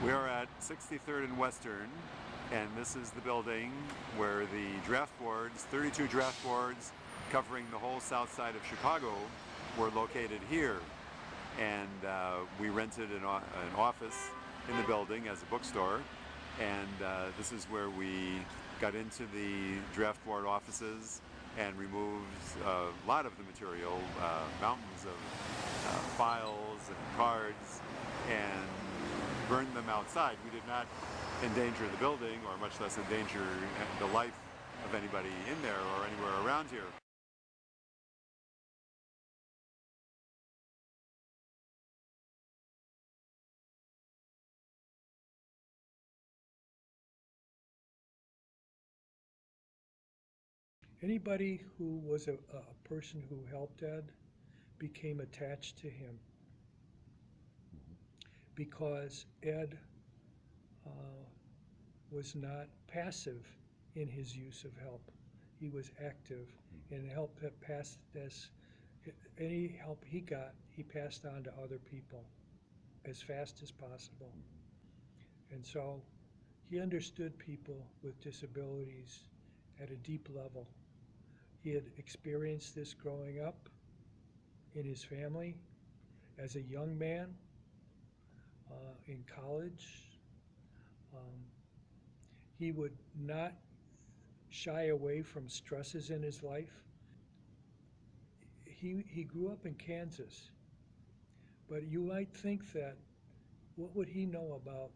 We are at 63rd and Western, and this is the building where the draft boards, 32 draft boards covering the whole south side of Chicago, were located here. And we rented an office in the building as a bookstore, and this is where we got into the draft board offices and removed a lot of the material, mountains of files and cards, and burned them outside. We did not endanger the building, or much less endanger the life of anybody in there or anywhere around here. Anybody who was a person who helped Ed became attached to him because Ed was not passive in his use of help. He was active and helped pass this. Any help he got, he passed on to other people as fast as possible. And so he understood people with disabilities at a deep level. He had experienced this growing up in his family, as a young man, in college. He would not shy away from stresses in his life. He grew up in Kansas, but you might think that what would he know about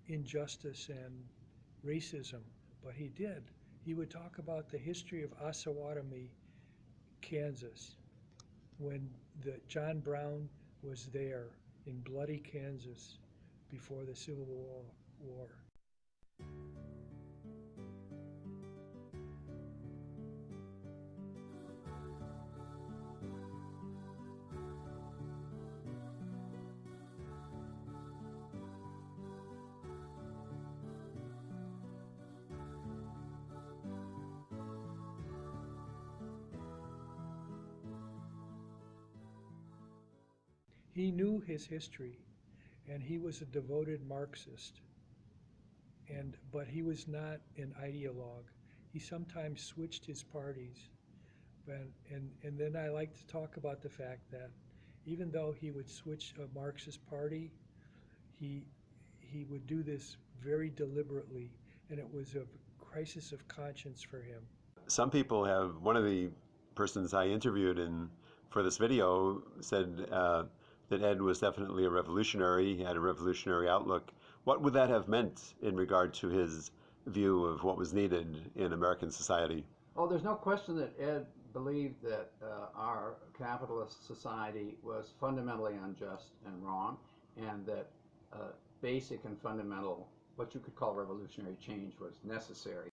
injustice and racism? But he did. He would talk about the history of Osawatomie, Kansas, when John Brown was there in bloody Kansas before the Civil War. He knew his history, and he was a devoted Marxist. But he was not an ideologue. He sometimes switched his parties. And then I like to talk about the fact that even though he would switch a Marxist party, he would do this very deliberately, and it was a crisis of conscience for him. Some people have, one of the persons I interviewed for this video said that Ed was definitely a revolutionary. He had a revolutionary outlook. What would that have meant in regard to his view of what was needed in American society? Oh, there's no question that Ed believed that our capitalist society was fundamentally unjust and wrong, and that basic and fundamental, what you could call revolutionary change, was necessary.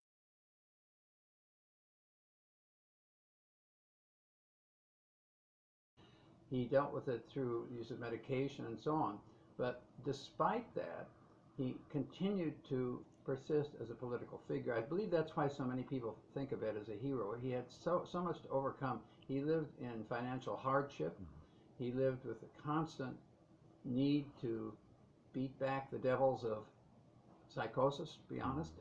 He dealt with it through use of medication and so on. But despite that, he continued to persist as a political figure. I believe that's why so many people think of Ed as a hero. He had so much to overcome. He lived in financial hardship. He lived with a constant need to beat back the devils of psychosis, to be honest,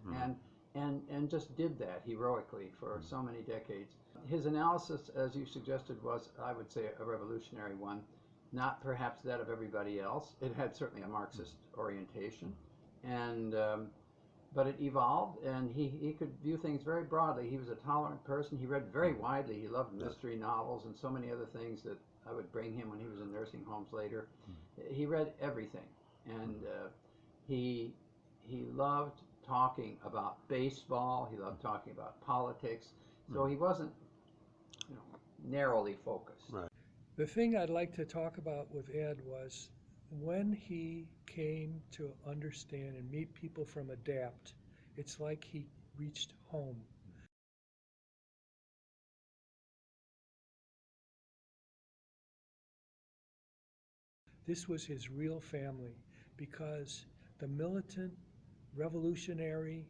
and just did that heroically for so many decades. His analysis, as you suggested, was, I would say, a revolutionary one, not perhaps that of everybody else. It had certainly a Marxist orientation, and but it evolved, and he could view things very broadly. He was a tolerant person. He read very widely. He loved mystery novels and so many other things that I would bring him when he was in nursing homes later. He read everything, and he loved talking about baseball. He loved talking about politics. So he wasn't, narrowly focused. Right. The thing I'd like to talk about with Ed was when he came to understand and meet people from ADAPT, it's like he reached home. This was his real family, because the militant, revolutionary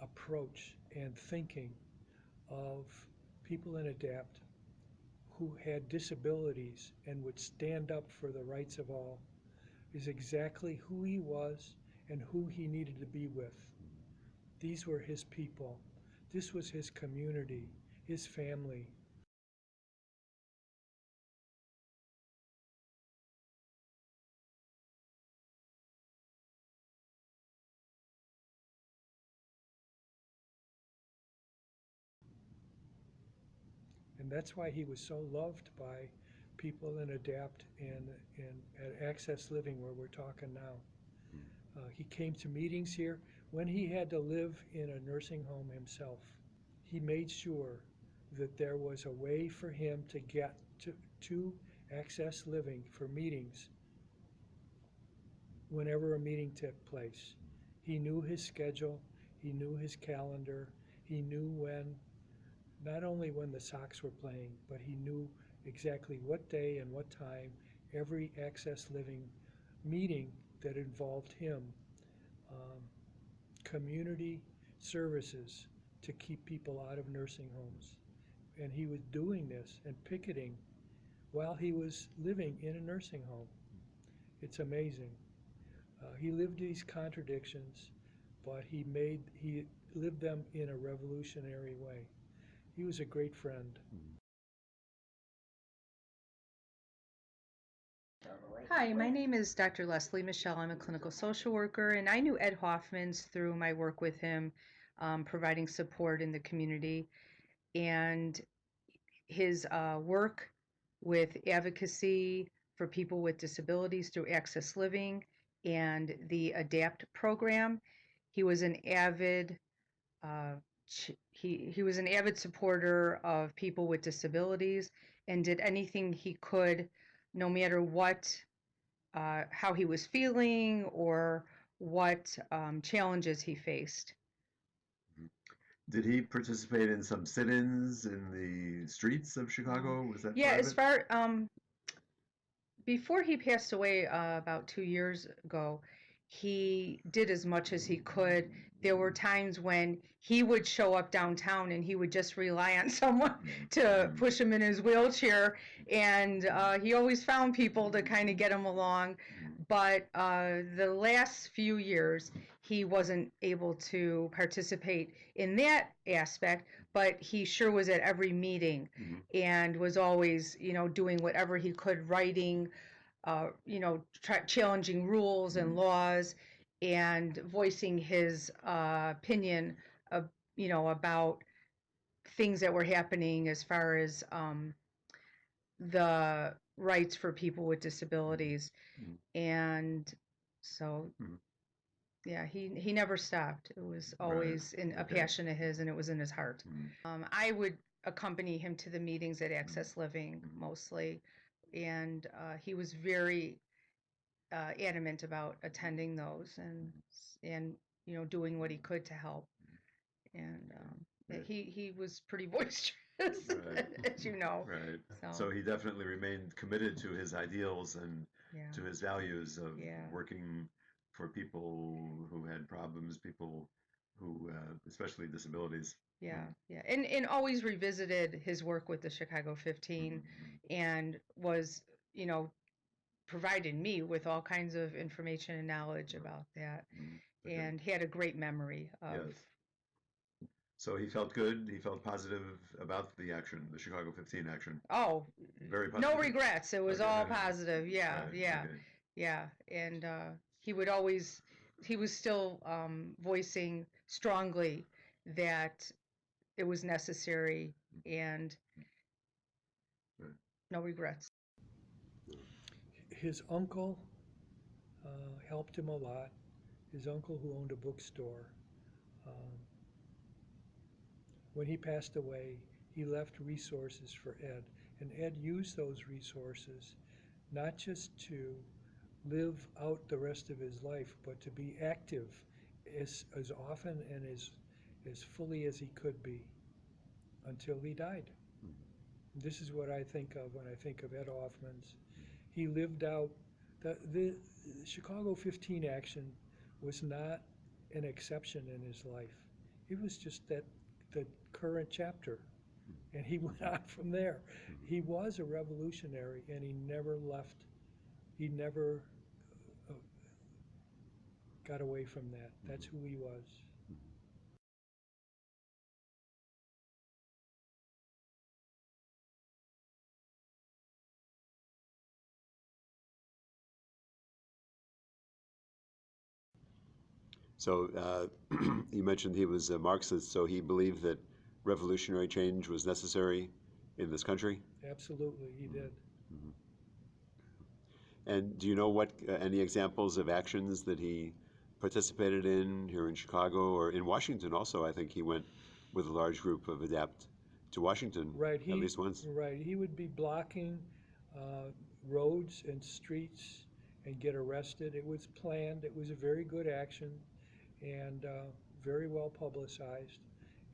approach and thinking of people in ADAPT who had disabilities and would stand up for the rights of all is exactly who he was and who he needed to be with. These were his people. This was his community, his family. And that's why he was so loved by people in ADAPT and at Access Living, where we're talking now. He came to meetings here when he had to live in a nursing home himself. He made sure that there was a way for him to get to Access Living for meetings whenever a meeting took place. He knew his schedule, he knew his calendar, he knew when, not only when the Sox were playing, but he knew exactly what day and what time every Access Living meeting that involved him. Community services to keep people out of nursing homes. And he was doing this and picketing while he was living in a nursing home. It's amazing. He lived these contradictions, but he lived them in a revolutionary way. He was a great friend. Hi, my name is Dr. Leslie Mishel. I'm a clinical social worker, and I knew Ed Hoffmans through my work with him, providing support in the community. And his work with advocacy for people with disabilities through Access Living and the ADAPT program. He was an avid he was an avid supporter of people with disabilities and did anything he could, no matter what how he was feeling or what challenges he faced. Did he participate in some sit-ins in the streets of Chicago? Was that Yeah, part of as it? far before he passed away about 2 years ago, he did as much as he could. There were times when he would show up downtown and he would just rely on someone to push him in his wheelchair, and he always found people to kind of get him along. But the last few years, he wasn't able to participate in that aspect, but he sure was at every meeting and was always, doing whatever he could, writing, challenging rules and laws and voicing his opinion of, about things that were happening as far as the rights for people with disabilities. And so, yeah, he never stopped. It was always a passion of his, and it was in his heart. I would accompany him to the meetings at Access Living mostly, and he was very adamant about attending those and doing what he could to help. And he was pretty boisterous, as you know. Right. So So he definitely remained committed to his ideals and yeah, to his values of Yeah. working for people who had problems, people who, especially disabilities. yeah, and always revisited his work with the Chicago 15, and was, provided me with all kinds of information and knowledge about that. Okay. And he had a great memory of. Yes. So he felt good. He felt positive about the action, the Chicago 15 action. Oh, Very no positive. regrets. It was Okay. all positive. Yeah, Right, yeah, okay. yeah. And he was still voicing strongly that it was necessary, and Right. no regrets. His uncle helped him a lot. His uncle, who owned a bookstore, when he passed away, he left resources for Ed. And Ed used those resources not just to live out the rest of his life, but to be active as often and as fully as he could be until he died. This is what I think of when I think of Ed Hoffmans. He lived out the Chicago 15 action was not an exception in his life. It was just the current chapter, and he went on from there. He was a revolutionary, and he never left. He never got away from that. That's who he was. So you mentioned he was a Marxist, so he believed that revolutionary change was necessary in this country? Absolutely, he did. And do you know what any examples of actions that he participated in here in Chicago or in Washington also? I think he went with a large group of ADAPT to Washington Right, at least once. right. He would be blocking roads and streets and get arrested. It was planned. It was a very good action and very well publicized.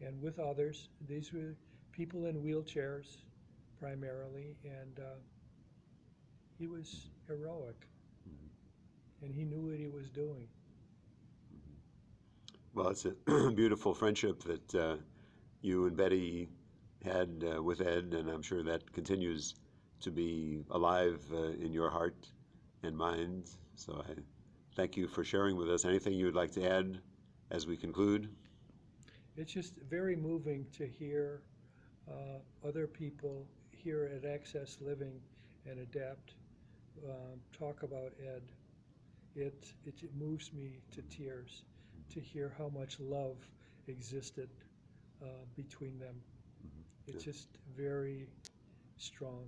And with others, these were people in wheelchairs primarily, and he was heroic, and he knew what he was doing. Well, it's a beautiful friendship that you and Betty had with Ed, and I'm sure that continues to be alive in your heart and mind. So I thank you for sharing with us. Anything you would like to add as we conclude? It's just very moving to hear other people here at Access Living and ADAPT talk about Ed. It moves me to tears to hear how much love existed between them. It's just very strong.